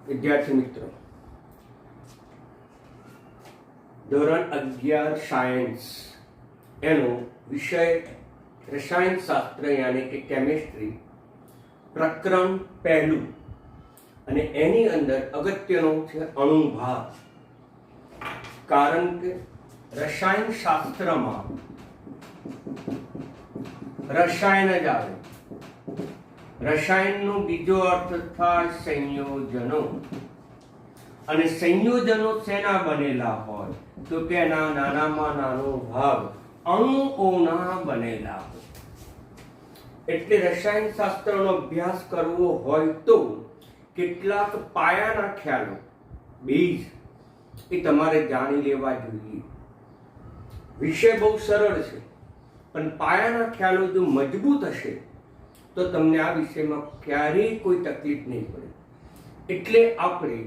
વિદ્યાર્થી મિત્રો, ધોરણ 11 સાયન્સ એનો વિષય રસાયણશાસ્ત્ર યાની કે કેમિસ્ટ્રી, પ્રકરણ પહેલું, અને એની અંદર અગત્યનો છે અણુભાર. કારણ કે રસાયણશાસ્ત્રમાં રસાયણ જ આવે. રસાયણનો બીજો અર્થ થાય સંયોજનો. અને સંયોજનો શેના બનેલા હોય તો કે એના નાનામાં નાનો ભાગ અણુઓના બનેલા હોય. એટલે રસાયણશાસ્ત્રનો અભ્યાસ કરવો હોય તો કેટલાક પાયાના ખ્યાલો, બીજ, એ તમારે જાણી લેવા જોઈએ. વિષય બહુ સરળ છે, પણ પાયાના ખ્યાલો જો મજબૂત હશે તો તમને આ વિષયમાં ક્યારેય કોઈ તકલીફ નહીં પડે. એટલે આપણે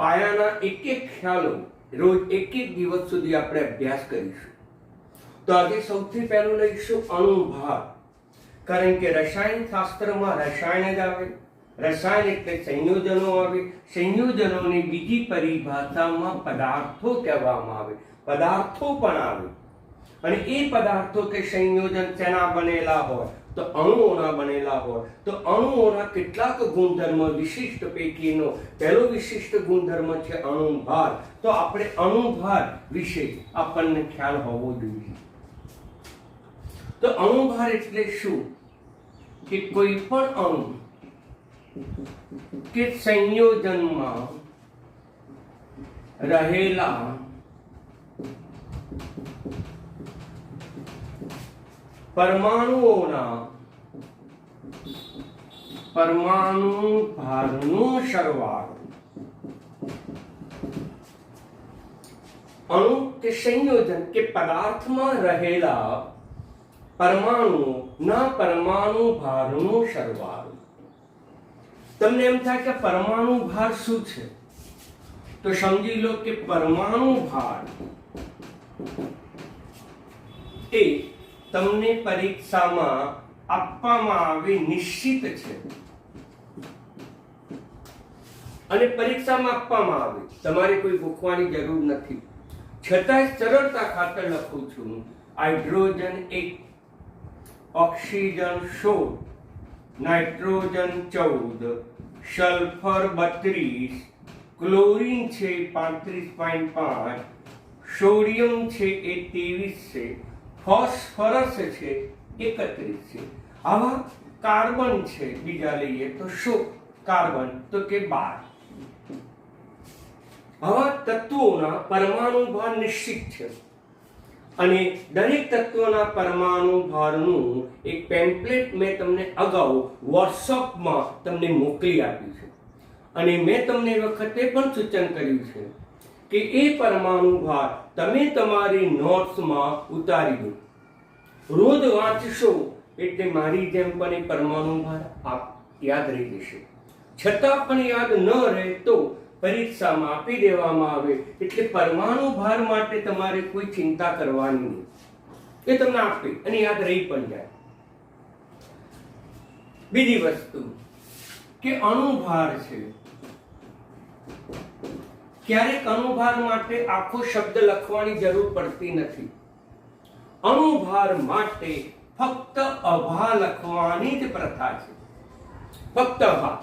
પાયાના એક એક ખ્યાલો રોજ એક એક દિવસ સુધી આપણે અભ્યાસ કરીશું. તો આજે સૌથી પહેલું લઈશું અણુભાર. કારણ કે રસાયણશાસ્ત્રમાં રસાયણ જ આવે. રસાયણ એટલે સંયોજનો આવે. સંયોજનોની બીજી પરિભાષામાં પદાર્થો કહેવામાં આવે. પદાર્થો પણ આવે. અને એ પદાર્થો કે સંયોજન શેના બનેલા હોય તો અણુઓના બનેલા હોય. તો અણુઓના કેટલાક ગુણધર્મ વિશિષ્ટ પૈકીનો પહેલો વિશિષ્ટ ગુણધર્મ છે અણુભાર. તો આપણે અણુભાર વિશે આપણને ખ્યાલ હોવો જોઈએ. તો અણુભાર એટલે શું? કે કોઈ પણ અણુ કે સંયોજનમાં રહેલા પરમાણુઓના પરમાણુ ભારનો સરવાળો. અણુ કે સંયોજન કે પદાર્થમાં રહેલા પરમાણુઓના પરમાણુ ભારનો સરવાળો. તમને એમ થાય કે પરમાણુ ભાર શું છે? તો સમજી લો કે પરમાણુ ભાર એ તમને પરીક્ષામાં આપવામાં આવે નિશ્ચિત છે. અને પરીક્ષામાં આપવામાં આવે, તમારે કોઈ ગોખવાની જરૂર નથી. છતાંય સરળતા ખાતર લખું છું. Hydrogen 1, oxygen 16, nitrogen 14, sulphur 32, chlorine છે 35.5, સોડિયમ છે એ 23 છે, ફોસ્ફરસ છે 31 છે. આવા કાર્બન છે બીજા લઈએ તો શું કાર્બન તો કે 12. આવા તત્વોના પરમાણુ ભાર નિશ્ચિત છે. અને દરેક તત્વના પરમાણુ ભારનું એક પેમ્પલેટ મેં તમને અગાઉ વોટ્સઅપમાં તમને મોકલી આપ્યું છે. અને મેં તમને એ વખતે પણ સૂચન કર્યું છે કે એ પરમાણુ ભાર તમે તમારી નોટ્સમાં ઉતારી દો. રોજ વાંચશો એટલે મારી જેમ પણ એ પરમાણુ ભાર આપ યાદ રહી જશે. છતાં પણ યાદ ન રહે તો પરીક્ષામાં આપી દેવામાં આવે. એટલે પરમાણુ ભાર માટે તમારે કોઈ ચિંતા કરવાની નહીં. એ તમને આપે અને યાદ રહી પણ જાય. બીજી વસ્તુ કે અણુભાર છે. ક્યારેક અણુભાર માટે આખો શબ્દ લખવાની જરૂર પડતી નથી. અણુભાર માટે ફક્ત અભા લખવાની જ પ્રથા છે. ફક્ત અભા.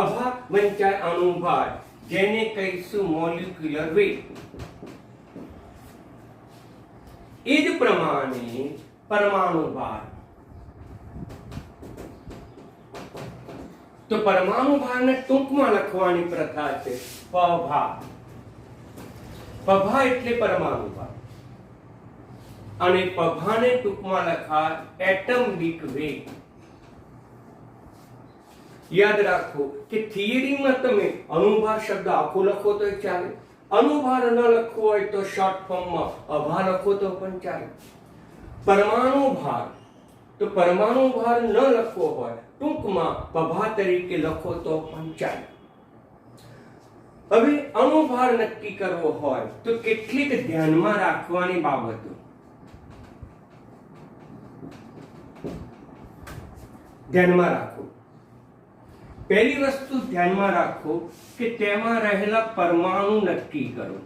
અભા વંચાય અણુભાર, જેને કહીશું મોલિક્યુલર વેટ. એ જ પ્રમાણે પરમાણુ ભાર. તો પરમાણુ ભારને ટૂંકમાં લખવાની પ્રથા છે પભા. પભા એટલે પરમાણુ ભાર. અને પભાને ટૂંકમાં લખાય એટમિક વેટ. યાદ રાખો કે થિયરીમાં તમે અણુભાર શબ્દ આખો લખો તો ચાલે. અણુભાર ન લખવો હોય તો શોર્ટ ફોર્મમાં અભા લખો તો પણ ચાલે. પરમાણુ ભાર તો પરમાણુ ભાર ન લખવો હોય ટૂંકમાં પભા તરીકે લખો તો પણ ચાલે. હવે અણુભાર નક્કી કરવો હોય તો કેટલીક ધ્યાનમાં રાખવાની બાબતો. ધ્યાનમાં રાખો પહેલી વસ્તુ ધ્યાનમાં રાખો કે તેમાં રહેલા પરમાણુ નક્કી કરો.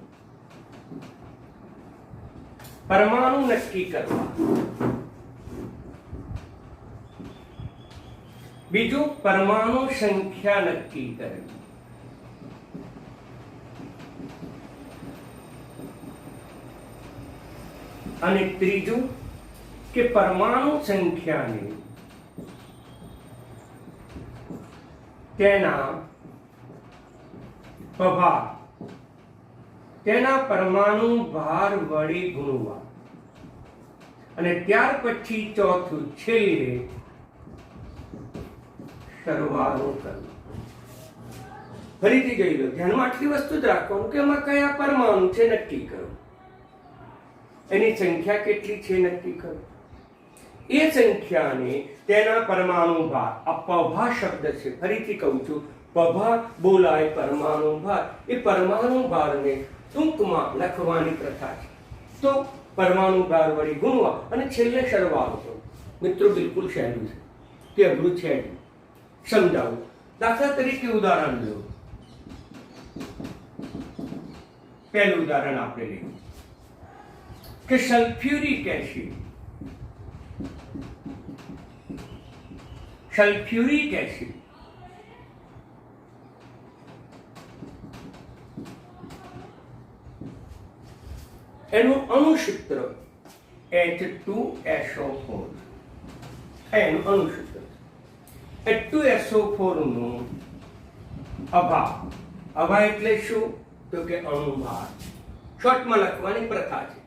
પરમાણુ નક્કી કરવા. બીજું, પરમાણુ સંખ્યા નક્કી કરવી. અને ત્રીજું કે પરમાણુ સંખ્યાને તેના પ્રભાવ, તેના પરમાણુ ભાર વડે ગુણવા. અને ત્યાર પછી ચોથું, છેલ્લે સરવાળો કરવો. ફરીથી જોઈ લો, ધ્યાનમાં આટલી વસ્તુ જ રાખવાનું કે એમાં કયા પરમાણુ છે નક્કી કરો, એની સંખ્યા કેટલી છે નક્કી કરો, એ સંખ્યાને તેના પરમાણુ ભાર, આ પ્રભા શબ્દ છે, ફરીથી કહું છું, પ્રભા બોલાય પરમાણુ ભાર, એ પરમાણુ ભારને ટૂંકમાં લખવાની પ્રથા છે. તો પરમાણુ ભાર વડે ગુણવા અને છેલ્લે સરવાળો કરો. મિત્રો, બિલકુલ સહેલું છે, કે અઘરું છે જ. સમજાવું. દાખલા તરીકે ઉદાહરણ લો. પહેલું ઉદાહરણ આપણે લઈએ કે સલ્ફ્યુરિક એસિડ, સલ્ફ્યુરિક એસિડ એનું અણુસૂત્ર H2SO4, એનું અણુસૂત્ર. H2SO4 નું અભાવ, અભાવ એટલે શું? તો કે અણુભાર. શોર્ટમાં લખવાની પ્રથા છે.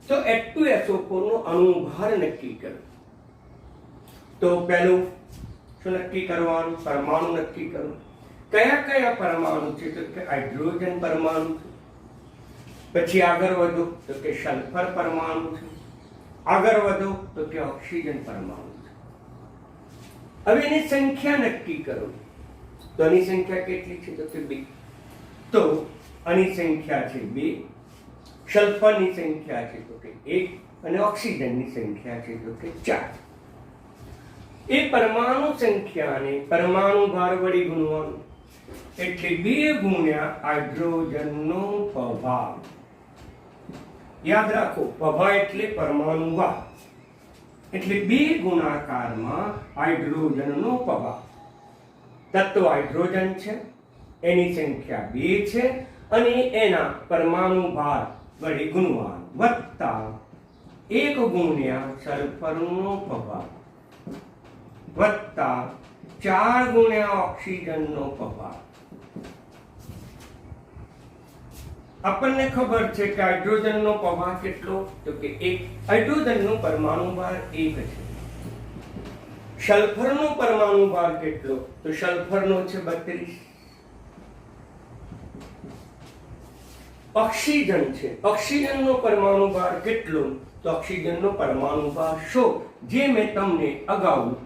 તો H2SO4 નો અણુભાર નક્કી કરો. તો પહેલું શું નક્કી કરવાનું? પરમાણુ નક્કી કરો. કયા કયા પરમાણુ છે? તો કે હાઇડ્રોજન પરમાણુ છે. પછી આગળ વધો તો કે સલ્ફર પરમાણુ છે. આગળ વધો તો કે ઓક્સિજન પરમાણુ છે. હવે એની સંખ્યા નક્કી કરો. તો આની સંખ્યા કેટલી છે? તો કે 2. તો આની સંખ્યા છે 2, સલ્ફરની સંખ્યા છે તો કે 1 અને ઓક્સિજનની સંખ્યા છે તો કે 4. એ પરમાણુ સંખ્યાને પરમાણુ ભાર વડે ગુણવાનું, એટલે 2 ગુણ્યા હાઇડ્રોજનનો પ્રભાવ. યાદ રાખો, પ્રભાવ એટલે પરમાણુ ભાર, એટલે 2 ગુણાકારમાં હાઇડ્રોજનનો પ્રભાવ. તત્વ હાઇડ્રોજન છે, એની સંખ્યા 2 છે અને એના પરમાણુ ભાર વડે ગુણવાનું, વત્તા 1 ગુણ્યા સલ્ફરનો પ્રભાવ, વત્તા 4 ગુણ્યા ઓક્સિજનનો પ્રભાવ. આપણને ખબર છે કે હાઇડ્રોજનનો પ્રભાવ કેટલો? તો કે 1. હાઇડ્રોજનનો પરમાણુ ભાર 1 છે. સલ્ફરનો પરમાણુ ભાર કેટલો? તો સલ્ફરનો છે 32. ઓક્સિજન છે, ઓક્સિજનનો પરમાણુ ભાર કેટલો? તો ઓક્સિજનનો પરમાણુ ભાર 100, જે મેં તમને અગાઉ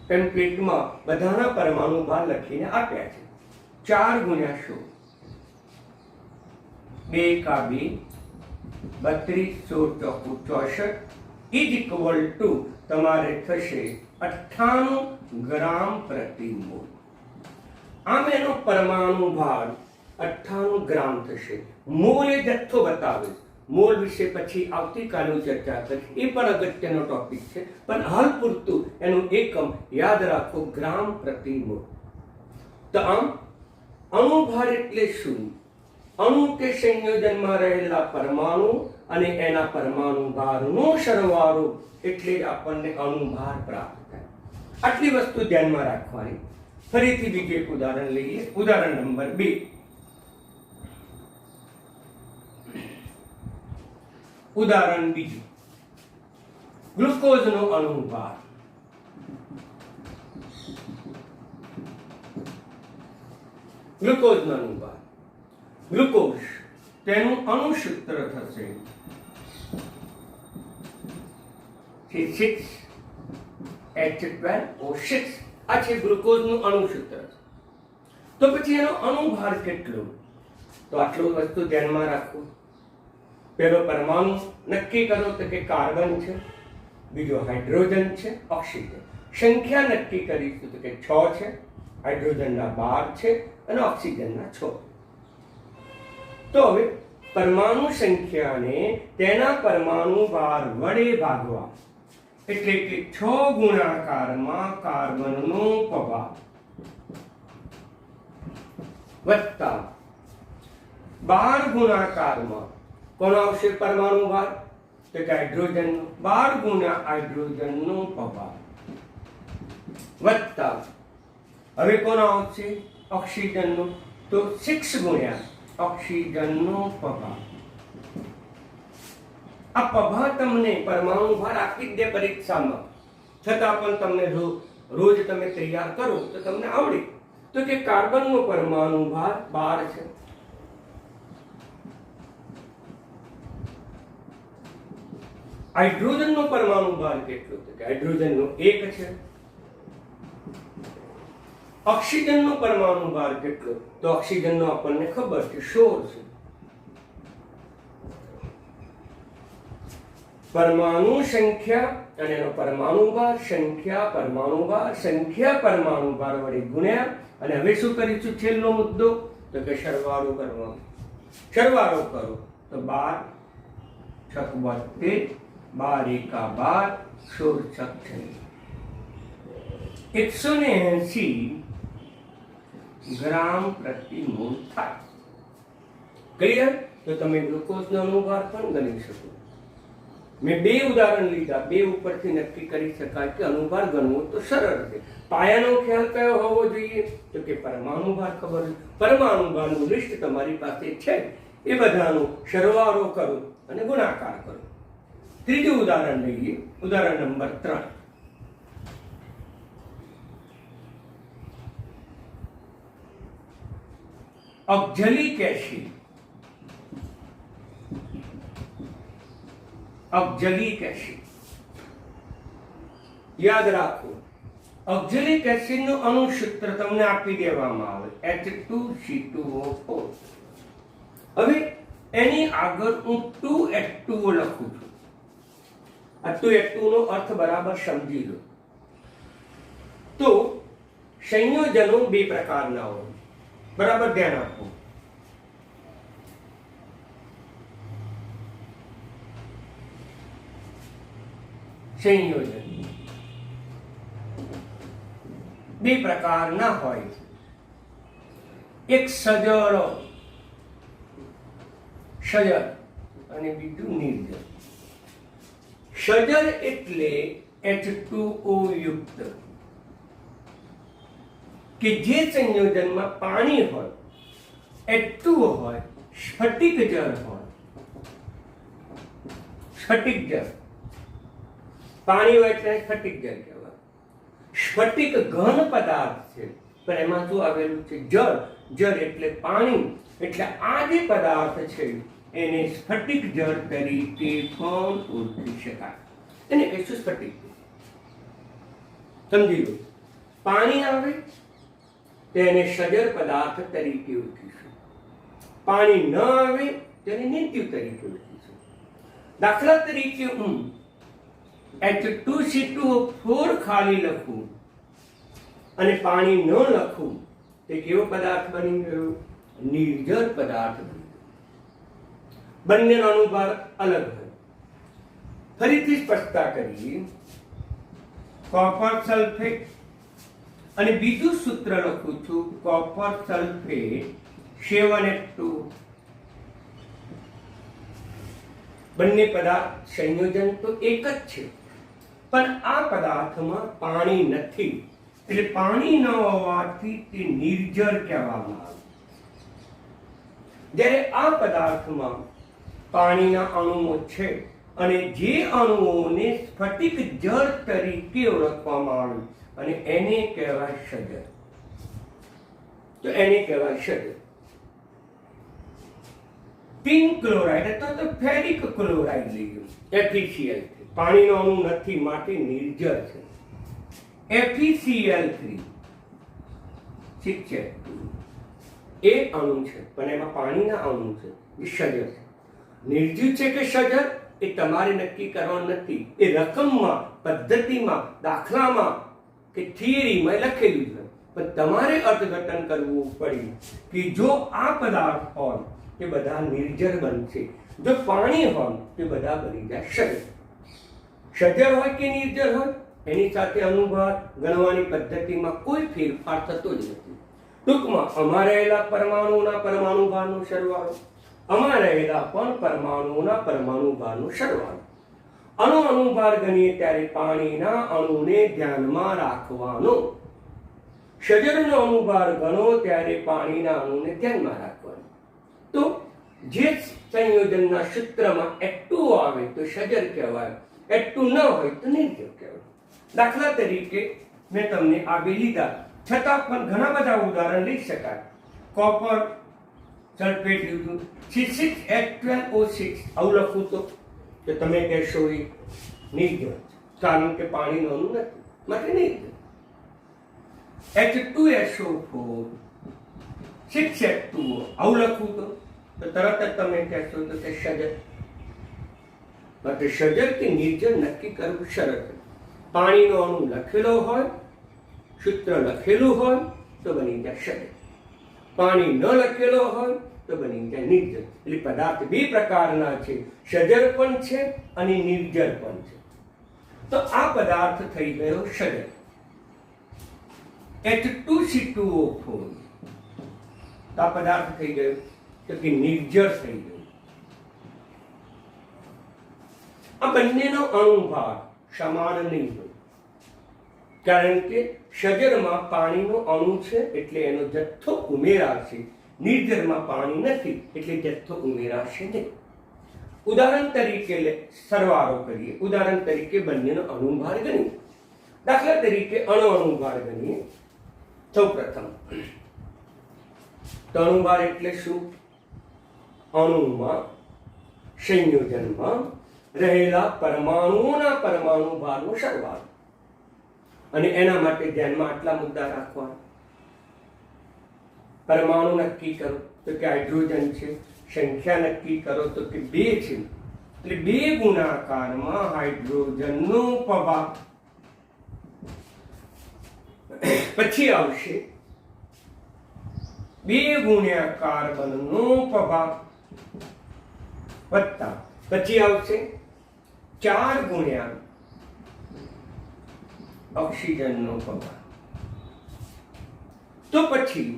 ટેમ્પલેટમાં બધાના પરમાણુ ભાર લખીને આપ્યા છે. 4 ગુણ્યા 100, 2 કા 2, 32, 16 ચોકુ 64 ઇઝ ઇક્વલ ટુ તમારે થશે 98 ગ્રામ પ્રતિ મોલ. આમ એનો પરમાણુ ભાર 98 ગ્રામ થશે. મોલ એ જથ્થો બતાવે. મોલ વિશે પછી આવતીકાલે ચર્ચા કરીશ, એ પણ અગત્યનો ટોપિક છે, પણ હાલ પૂરતું એનું એકમ યાદ રાખો, ગ્રામ પ્રતિ મોલ. તો આમ અણુભાર એટલે શું? અણુ કે સંયોજનમાં રહેલા પરમાણુ અને એના પરમાણુ ભારનો સરવાળો, એટલે આપણને અણુભાર પ્રાપ્ત થાય. આટલી વસ્તુ ધ્યાનમાં રાખવાની. ફરીથી બીજું એક ઉદાહરણ લઈએ. ઉદાહરણ નંબર 2. ઉદાહરણ બીજું, ગ્લુકોઝનો અણુભાર. ગ્લુકોઝનો અણુભાર, ગ્લુકોઝ તેનું અણુસૂત્ર થશે 6H12O6. આ છે ગ્લુકોઝનું અણુસૂત્ર. તો પછી એનો અણુભાર કેટલો? તો આટલું વસ્તુ ધ્યાનમાં રાખવું. પહેલો પરમાણુ નક્કી કરો તો કે કાર્બન છે, બીજો હાઇડ્રોજન છે, ઓક્સિજન. સંખ્યા નક્કી કરીશું તો કે 6 છે, હાઇડ્રોજનના 12 છે અને ઓક્સિજનના 6. તો હવે પરમાણુ સંખ્યાને તેના પરમાણુ ભાર વડે ભાગવા, એટલે કે 6 ગુણાકારમાં કાર્બનનો પ્રભાવ વત્તા 12 ગુણાકારમાં કોણ આવશે પરમાણુ ભાર, તો કે હાઇડ્રોજનનો 12 ગુણ્યા હાઇડ્રોજનનો પ્રભાવ વત્તા હવે કોણ આવશે ઓક્સિજનનો, તો 6 ગુણ્યા ઓક્સિજનનો પ્રભાવ. આ પ્રભાવ તમને પરમાણુ ભાર આપી જ દે પરીક્ષામાં, છતાં પણ તમને રોજ તમે તૈયાર કરો તો તમને આવડે. તો કે કાર્બનનો પરમાણુ ભાર 12 છે, હાઇડ્રોજનનો પરમાણુ ભાર કેટલો, તો કે હાઇડ્રોજનનો 1 છે. ઓક્સિજનનો પરમાણુ ભાર કેટલો, તો ઓક્સિજનનો આપણને ખબર છે 16 છે. પરમાણુ સંખ્યા અને એનો પરમાણુ ભાર, સંખ્યા પરમાણુ ભાર, સંખ્યા પરમાણુ ભાર વડે ગુણ્યા, અને હવે શું કરીશું છેલ્લો મુદ્દો, તો કે સરવાળો કરવાનો. સરવાળો કરો તો 12 છક 72, 12 એકા 12, 16 છક 180 ગ્રામ પ્રતિ મોલ થાય. ક્લિયર? તો તમે ગ્લુકોઝનો અણુભાર પણ ગણી શકો. મેં 2 ઉદાહરણ લીધા, 2 ઉપરથી નક્કી કરી શકાય કે અણુભાર ગણવો તો સરળ છે. પાયાનો ખ્યાલ કયો હોવો જોઈએ, તો કે પરમાણુ ભાર ખબર છે. પરમાણુ ભારનું લિસ્ટ તમારી પાસે છે, એ બધાનો સરવાળો કરો અને ગુણાકાર કરો. ત્રીજું ઉદાહરણ લઈએ, ઉદાહરણ number 3. Oxalic acid, oxalic acid યાદ રાખો. ઓક્ઝેલિક એસિડનું અણુ સૂત્ર તમને આપી દેવામાં આવે H2C2O4. હવે એની આગળ હું 2H2O લખું છું. આ 2H2O નો અર્થ બરાબર સમજી લો. તો સંયોજનો 2 પ્રકારના હોય, બરાબર ધ્યાન આપો. સંયોજન 2 પ્રકારના હોય, એક સજળ અને બીજું નિર્જળ. સજળ એટલે H2O યુક્ત, કે જે સંયોજનમાં પાણી હોય, H2O હોય, સ્ફટિક જળ હોય. સ્ફટિક જળ, પાણી હોય એટલે સ્ફટિક જળ કહેવાય. સ્ફટિક ઘન પદાર્થ છે, પણ એમાં શું આવેલું છે જળ. જળ એટલે પાણી, એટલે આ જે પદાર્થ છે એને સ્ફટિક જળ તરીકે પણ ઓળખી શકાય. એને કહીશું સ્ફટિક. સમજી લો, પાણી આવે તેને સજળ પદાર્થ તરીકે ઓળખીશું, પાણી ન આવે તેને નિર્જીવ તરીકે ઓળખીશું. દાખલા તરીકે હું H2C2O4 ખાલી લખું અને પાણી ન લખું, તે કેવો પદાર્થ બની ગયો? નિર્જળ પદાર્થ બની ગયો. બંનેનો અણુભાર અલગ હોય. ફરીથી સ્પષ્ટતા કરીએ. કોપર સલ્ફેટ અને બીજું સૂત્ર લખું છું કોપર સલ્ફેટ 7H2. બંને પદાર્થ સંયોજન તો એક જ છે, પણ આ પદાર્થમાં પાણી નથી, એટલે પાણી ન હોવાથી તે નિર્જળ કહેવામાં આવે. જ્યારે આ પદાર્થમાં પાણીના અણુઓ છે અને જે અણુઓને સ્ફટિક જળ તરીકે ઓળખવામાં આવે અને એને કહેવાય સજળ. તો એને કહેવાય સજળ. ટીન ક્લોરાઇડ અથવા તો ફેરિક ક્લોરાઇડ લઈએ, FeCl3. પાણીનો અણુ નથી માટે નિર્જળ છે. FeCl3 ઠીક છે, એ અણુ છે પણ એમાં પાણીના અણુ છે, એ સજળ છે. નિર્જીવ છે કે સજળ એ તમારે નક્કી કરવાનું નથી. એ રકમમાં, પદ્ધતિમાં, દાખલામાં કે થિયરીમાં લખેલું છે, પણ તમારે અર્થઘટન કરવું પડે કે જો આ પદાર્થ હોય તે બધા નિર્જર બનશે, જો પાણી હોય તે બધા બની જાય સજર. સજર હોય કે નિર્જર હોય એની સાથે અનુભાર ગણવાની પદ્ધતિમાં કોઈ ફેરફાર થતો જ નથી. ટૂંકમાં આમાં રહેલા પરમાણુના પરમાણુ ભારનો સરવાળો, આમાં રહેલા પણ પરમાણુના પરમાણુ ભારનો સરવાળો. અણુભાર ગણીએ ત્યારે પાણીના અણુને ધ્યાનમાં રાખવાનો, સજરનો અણુભાર ગણો ત્યારે પાણીના અણુને ધ્યાનમાં રાખવાનો. તો જે સંયોજનના સૂત્રમાં H2O આવે તો સજર કહેવાય, H2 ન હોય તો નિર્જર કહેવાય. દાખલા તરીકે મેં તમને આ બે લીધા, છતાં પણ ઘણા બધા ઉદાહરણ લઈ શકાય. કોપર સલ્ફેટ લીધું, C6H12O6 આવું લખું તો તમે કહેશો એ નિર્જર, કારણ કે પાણીનું અણુ નથી, માટે નિર્જર. H2SO4 6H2O આવું લખું તો તરત જ તમે કહેશો તો તે સજર. માટે સજર કે નિર્જર નક્કી કરવું સરળ. પાણીનો અણુ લખેલો હોય, સૂત્ર લખેલું હોય તો બની જાય સજર, પાણી ન લખેલો હોય તો બની જાય નિર્જર. એટલે પદાર્થ બે પ્રકારના છે, સજર પણ છે અને નિર્જર પણ છે. તો આ પદાર્થ થઈ ગયો સજર. H2C2O4 તો આ પદાર્થ થઈ ગયો તો કે નિર્જર થઈ ગયો. આ બંનેનો અણુભાર સમાન નહીં હોય, કારણ કે સજરમાં પાણીનો અણુ છે એટલે એનો જથ્થો ઉમેરાશે, નિર્જરમાં પાણી નથી એટલે જથ્થો ઉમેરાશે નહીં. ઉદાહરણ તરીકે સરવાળો કરીએ. ઉદાહરણ તરીકે બંનેનો અણુભાર ગણીએ. દાખલા તરીકે અણુભાર ગણીએ. સૌપ્રથમ તો અણુભાર એટલે શું? અણુમાં સંયોજનમાં રહેલા પરમાણુઓના પરમાણુ ભારનો સરવાળો. અને એના માટે ધ્યાનમાં આટલા મુદ્દા રાખવા. પરમાણુ નક્કી કરો તો કે હાઇડ્રોજન છે, સંખ્યા નક્કી કરો તો કે 2 છે, એટલે 2 ગુણાકારમાં હાઇડ્રોજનનો પ્રભાવ. પછી આવશે 2 ગુણ્યા કાર્બનનો પ્રભાવ વત્તા, પછી આવશે 4 ગુણ્યા ઓક્સિજનનો પ્રભાવ. તો પછી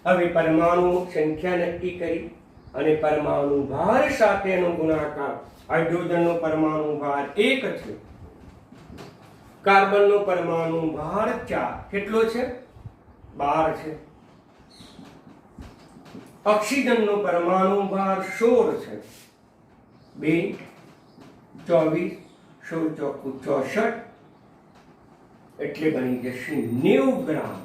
હવે પરમાણુ સંખ્યા નક્કી કરી અને પરમાણુ ભાર સાથેનો ગુણાકાર. હાઇડ્રોજનનો પરમાણુ ભાર 1 છે, કાર્બનનો પરમાણુ ભાર 4, કેટલો છે? 12 છે. ઓક્સિજનનો પરમાણુ ભાર 16 છે, 2 24 16 ચોકું 64, એટલે બની જશે 90 ગ્રામ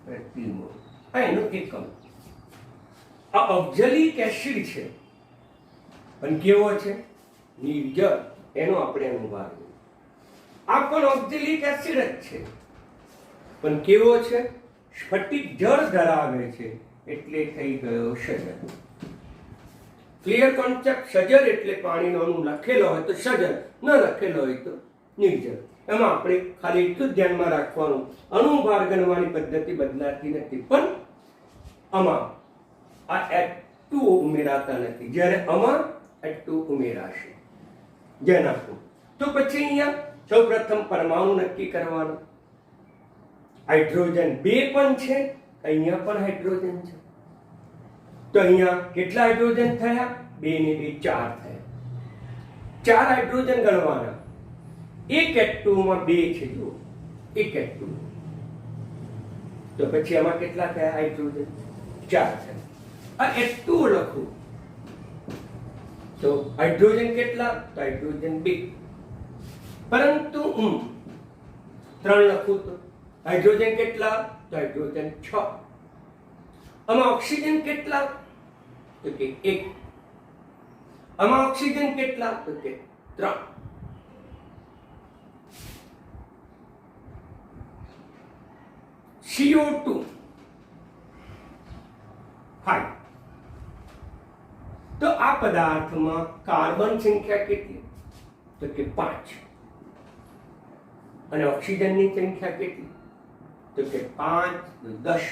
પ્રતિ મોલ. આ એનો એકમ. આ ઓક્ઝેલિક એસિડ છે પણ કેવો છે? નિર્જર. એનો આપણે અનુભાર. આ પણ ઓક્ઝેલિક એસિડ જ છે પણ કેવો છે? સ્ફટિક જળ ધરાવે છે એટલે થઈ ગયો સજર. Clear concept? સજર એટલે પાણીનો અણુ લખેલો હોય તો સજર, ન લખેલો હોય તો નિર્જર. એમાં આપણે ખાલી એટલું જ ધ્યાનમાં રાખવાનું, અણુભાર ગણવાની પદ્ધતિ બદલાતી નથી, પણ આમાં આ H2O ઉમેરાતા નથી, જ્યારે આમાં H2O ઉમેરાશે. ધ્યાન આપો. તો પછી અહીંયા સૌપ્રથમ પરમાણુ નક્કી કરવાનો. હાઇડ્રોજન 2 પણ છે, અહીંયા પણ હાઇડ્રોજન છે. તો અહીંયા કેટલા હાઇડ્રોજન થયા? 2 ને 2 4 થયા. 4 હાઇડ્રોજન ગણવાના. એક H2O માં 2 છે, જુઓ, એક H2O. તો પછી આમાં કેટલા થયા હાઇડ્રોજન? 4 થયા. આ H2O લખું તો હાઇડ્રોજન કેટલા? તો હાઇડ્રોજન 2. પરંતુ 3 લખું તો હાઇડ્રોજન કેટલા? તો હાઇડ્રોજન 6. આમાં ઓક્સિજન કેટલા? તો કે 1. આમાં ઓક્સિજન કેટલા? તો કે 3. CO2 5. તો આ પદાર્થમાં કાર્બન સંખ્યા કેટલી? તો કે 5. અને ઓક્સિજનની સંખ્યા કેટલી? તો કે 5 તો 10.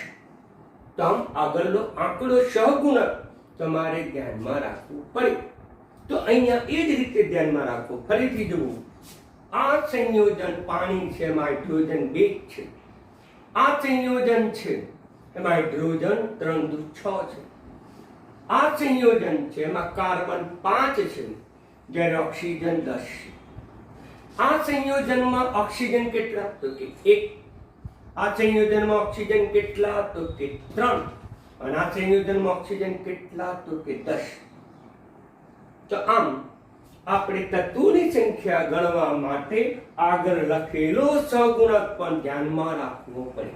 તો આમ આગળનો આંકડો સહગુણક તમારે ધ્યાનમાં રાખવું પડે. તો અહીંયા એ જ રીતે ધ્યાનમાં રાખો. ફરીથી જુઓ, આ સંયોજન પાણી છે, એમાં હાઇડ્રોજન 2 છે. આ સંયોજન છે એમાં હાઇડ્રોજન 3 દુ 6 છે. આ સંયોજન છે એમાં કાર્બન 5 છે, જ્યારે ઓક્સિજન 10 છે. આ સંયોજનમાં ઓક્સિજન કેટલા? તો કે 1. આ સંયોજનમાં ઓક્સિજન કેટલા? તો કે 3. અને આ સંયોજનમાં ઓક્સિજન કેટલા? તો કે 10. તો આમ આપણે તત્વોની સંખ્યા ગણવા માટે આગળ લખેલો સહગુણક પણ ધ્યાનમાં રાખવો પડે.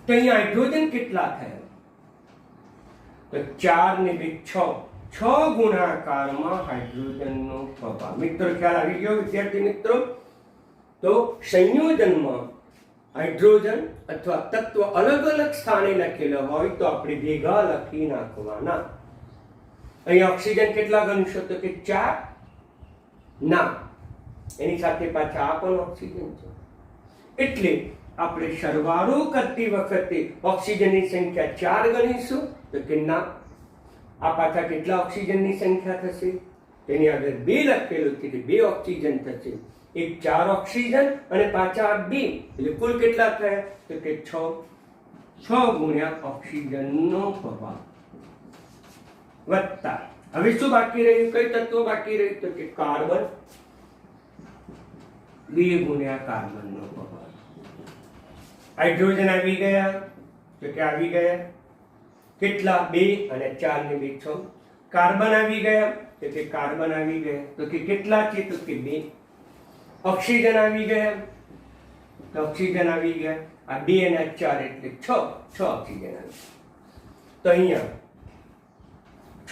તો અહીંયા હાઇડ્રોજન કેટલા થયા? તો 4 ને 2 6. 6 ગુણાકારમાં હાઇડ્રોજનનો સ્વભાવ. મિત્રો ખ્યાલ આવી ગયો વિદ્યાર્થી મિત્રો? તો સંયોજનમાં હાઇડ્રોજન અથવા તત્વ અલગ અલગ સ્થાને લખેલા હોય તો આપણે ભેગા લખી નાખવાના. અહીં ઓક્સિજન કેટલા ગણશો? તો કે 4. ના, એની સાથે પાછા આ પણ ઓક્સિજન છે. એટલે આપણે સરવાળો કરતી વખતે ઓક્સિજનની સંખ્યા 4 ગણીશું? તો કે ના, આ પાછા કેટલા ઓક્સિજનની સંખ્યા થશે? તેની આગળ 2 લખેલું છે, 2 ઓક્સિજન થશે. એક 4 ઓક્સિજન અને પાછા 2, એટલે કુલ કેટલા થયા? તો કે 6. 6 ગુણ્યા ઓક્સિજનનો પ્રભાવ વત્તા. હવે શું બાકી રહ્યું? કઈ તત્વો બાકી રહ્યું? તો કે કાર્બન. 2 ગુણ્યા કાર્બનનો પ્રભાવ. હાઇડ્રોજન આવી ગયા? તો કે આવી ગયા. કેટલા? 2 અને 4 ને 2 6. કાર્બન આવી ગયા? તો કે કાર્બન આવી ગયા. તો કે કેટલા છે? તો કે 2. ઓક્સિજન આવી ગયા? તો ઓક્સિજન આવી ગયા. આ 2 અને 4 એટલે 6 ઓક્સિજન આવી. તો અહીંયા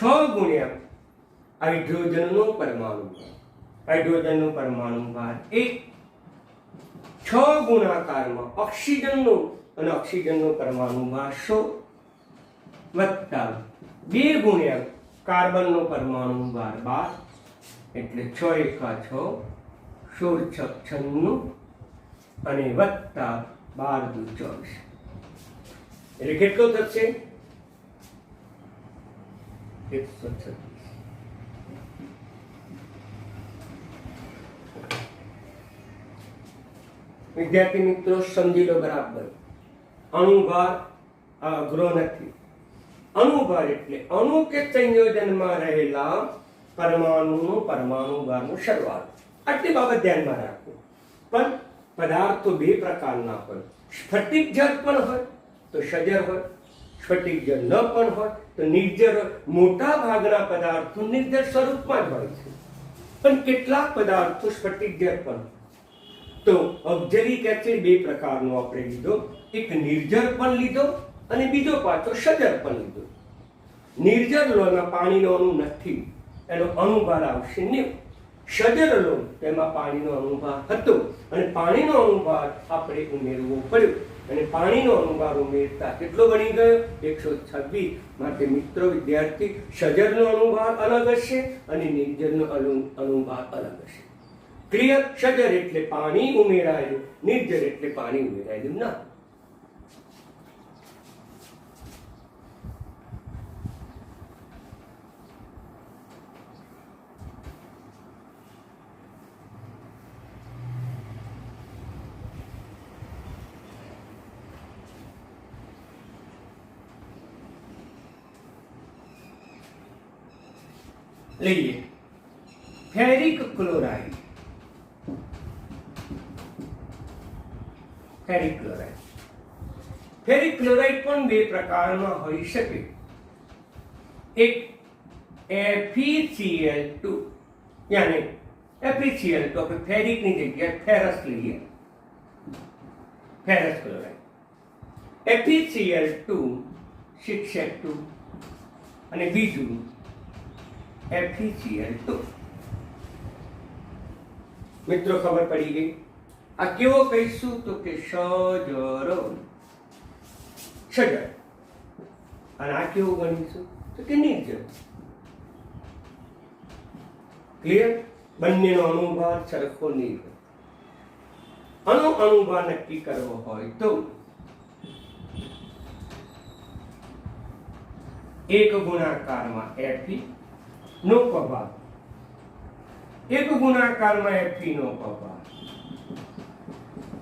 6 ગુણ્યા હાઇડ્રોજનનો પરમાણુ ભાર. હાઇડ્રોજનનો પરમાણુ ભાર 1. 6 ગુણાકારમાં ઓક્સિજનનો અને ઓક્સિજનનો પરમાણુ ભાર 100 વત્તા 2 ગુણ્યા કાર્બનનો પરમાણુ ભાર 12, એટલે 6 એકા 6, 16 છ 96 અને વત્તા 12 દુ 24. એટલે કેટલો થશે? 136. વિદ્યાર્થી મિત્રો સમજી લો બરાબર. અણુભાર અઘરો નથી. અણુભાર એટલે અણુ કે સંયોજનમાં રહેલા પરમાણુનો પરમાણુ ભારનો સરવાળો. આટલી બાબત ધ્યાનમાં રાખો. પણ પદાર્થો 2 પ્રકારના હોય. સ્ફટિક જળ પણ હોય તો સજર હોય, સ્ફટિક જળ ન પણ હોય તો નિર્જર હોય. મોટા ભાગના પદાર્થો નિર્જર સ્વરૂપમાં જ હોય છે, પણ કેટલાક પદાર્થો સ્ફટિક જળ પણ. તો ઓક્ઝિલિક એસિડ 2 પ્રકારનો આપણે લીધો. એક નિર્જર પણ લીધો અને બીજો પાછો સજર પણ લીધો. નિર્જર લોહમાં પાણીનો અણુ નથી, એનો અણુભાર આવશે 90. સજર લોહ તેમાં પાણીનો અણુભાર હતો અને પાણીનો અણુભાર આપણે ઉમેરવો પડ્યો, અને પાણીનો અણુભાર ઉમેરતા કેટલો બની ગયો? 126. માટે મિત્રો વિદ્યાર્થી, સજરનો અણુભાર અલગ હશે અને નિર્જરનો અણુભાર અલગ હશે. ક્લિયર? સજર એટલે પાણી ઉમેરાયેલું, નિર્જર એટલે પાણી ઉમેરાયેલું ના. લઈએ ફેરિક ક્લોરાઇડ. ફેરિક ક્લોરાઇડ પણ 2 પ્રકારમાં હોઈ શકે. એક FeCl2, યાની FeCl તો આપણે ફેરિકની જગ્યાએ ફેરસ લઈએ, ફેરસ ક્લોરાઇડ. FeCl2 6H2 અને બીજું FeCl2. મિત્રો ખબર પડી ગઈ? આ કેવો કહીશું? તો કે સજરો, સજર. અને આ કેવું ગણીશું? તો કે નિર્જર. ક્લિયર? બંનેનો અણુભાર સરખો નહીં હોય. આનો અણુભાર નક્કી કરવો હોય તો એક ગુણાકારમાં Fe નો પ્રભાવ, એક ગુણાકારમાં Fe નો પ્રભાવ,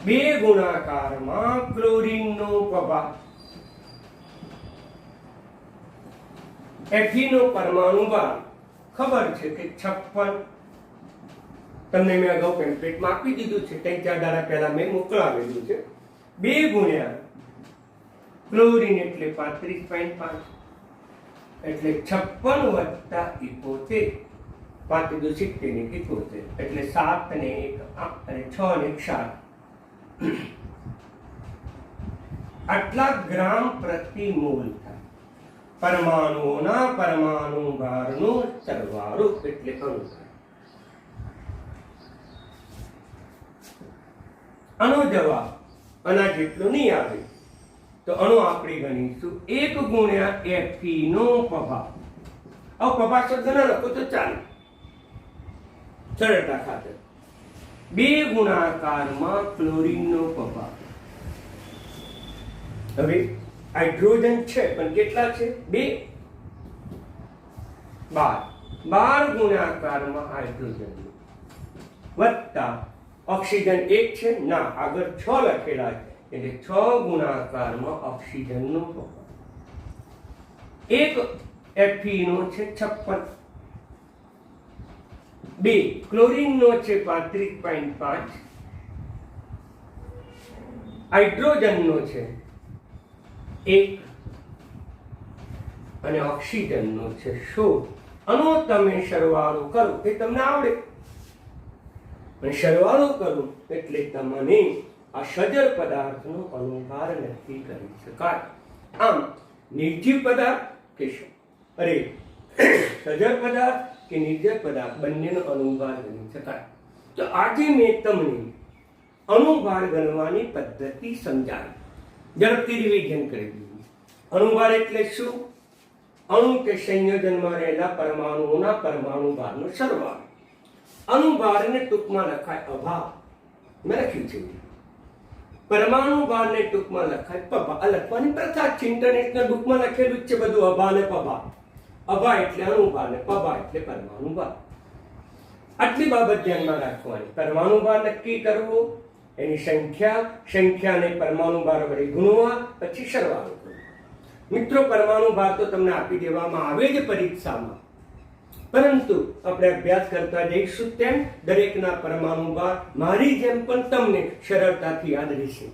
બે ગુણાકારમાં ક્લોરીન નો પ્રભાવ. Fe નો પરમાણુ ભાર ખબર છે કે 56. તમને મેં અગાઉ પેમ્પલેટમાં આપી દીધું છે, 3-4 દાડા પહેલા મેં મોકલાવેલું છે. 2 ગુણ્યા ક્લોરીન એટલે 35.5 એટલે 56 વત્તા 71, 5 દુ 70 ને 71 એટલે 7 ને 1 અને 6 ને 1 7. આટલા ગ્રામ પ્રતિ મોલ થાય. પરમાણુઓના પરમાણુ ભારનો સરવાળો એટલે અણુભાર. આનો જવાબ આના જેટલો નહીં આવે તો અણુ આપણે ગણીશું 1 ગુણ્યા Fe નો પ્રભાવ. હવે પ્રભાવ શબ્દ ન લખો તો ચાલે, સરળતા ખાતર. 2 ગુણાકારમાં ક્લોરીન નો પ્રભાવ. હવે હાઇડ્રોજન છે પણ કેટલા છે? 2. 12 ગુણાકારમાં હાઇડ્રોજન વત્તા ઓક્સિજન 1 છે, ના આગળ 6 લખેલા છે એટલે 6 ગુણાકારમાં ઓક્સિજન નો પ્રભાવ. 1 Fe નો છે 56, 2 ક્લોરીન નો છે 35.5, હાઇડ્રોજન નો છે 1 અને ઓક્સિજન નો છે 16. આનો તમે સરવાળો કરો એ તમને આવડે, અને સરવાળો કરો એટલે તમને આ સજર પદાર્થનો અણુભાર નક્કી કરી શકાય. આમ નિર્જીવ પદાર્થ કે સજર પદાર્થ કે નિર્જર પદાર્થ બંનેનો અણુભાર ગણી શકાય. તો આજે મેં તમને અણુભાર ગણવાની પદ્ધતિ સમજાવી, ઝડપથી રિવિઝન કરી દીધું. અણુભાર એટલે શું? અણુ કે સંયોજનમાં રહેલા પરમાણુઓના પરમાણુ ભારનો સરવાળો. અણુભારને ટૂંકમાં લખાય અભાવ, મેં લખ્યું છે. પરમાણુ ભારને ટૂંકમાં લખાય પભા. આ લખવાની પ્રથા છે, ઇન્ટરનેશનલ બુકમાં લખેલું જ છે બધું, અભા ને પભા. અભા એટલે અણુભાર ને પભા એટલે પરમાણુ ભાર. આટલી બાબત ધ્યાનમાં રાખવાની. પરમાણુ ભાર નક્કી કરવો, એની સંખ્યાને પરમાણુ ભાર વડે ગુણવા, પછી સરવાળો કરવો. મિત્રો, પરમાણુ ભાર તો તમને આપી દેવામાં આવે જ પરીક્ષામાં, પરંતુ આપણે અભ્યાસ કરતા જઈશું તેમ દરેકના પરમાણુ ભાર મારી જેમ પણ તમને સરળતાથી યાદ રહેશે.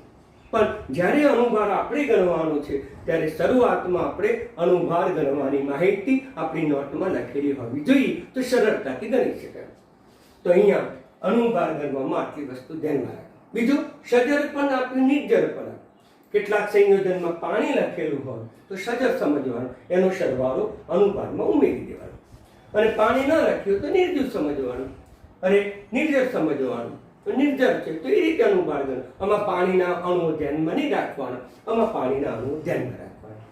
પણ જ્યારે અણુભાર આપણે ગણવાનો છે ત્યારે શરૂઆતમાં આપણે અણુભાર ગણવાની માહિતી આપણી નોટમાં લખેલી હોવી જોઈએ, તો સરળતાથી ગણી શકાય. તો અહીંયા અણુભાર ગણવામાં આટલી વસ્તુ ધ્યાનમાં રાખો. બીજું, સજરપણ આપણું નિર્જરપણ. કેટલાક સંયોજનમાં પાણી લખેલું હોય તો સજર સમજવાનું, એનો સરવાળો અણુભારમાં ઉમેરી દેવાનો. અને પાણી ન લખ્યું તો નિર્જીવ સમજવાનું, અને નિર્જર સમજવાનું તો નિર્જર છે તો એ રીતે અણુભાર ગણ. આમાં પાણીના અણુઓ ધ્યાનમાં નહીં રાખવાના, આમાં પાણીના અણુઓ ધ્યાનમાં રાખવાના.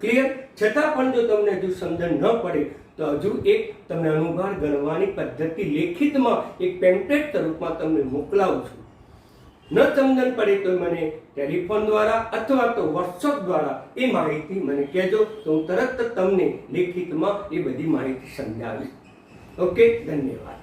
ક્લિયર? છતાં પણ જો તમને હજુ સમજણ ન પડે તો હજુ એક તમને અણુભાર ગણવાની પદ્ધતિ લેખિતમાં એક પેમ્પલેટ સ્વરૂપમાં તમને મોકલાવું છું. ન સમજણ પડે તો મને ટેલિફોન દ્વારા અથવા તો વોટ્સઅપ દ્વારા એ માહિતી મને કહેજો, તો હું તરત તમને લેખિતમાં એ બધી માહિતી સમજાવીશ. ઓકે, ધન્યવાદ.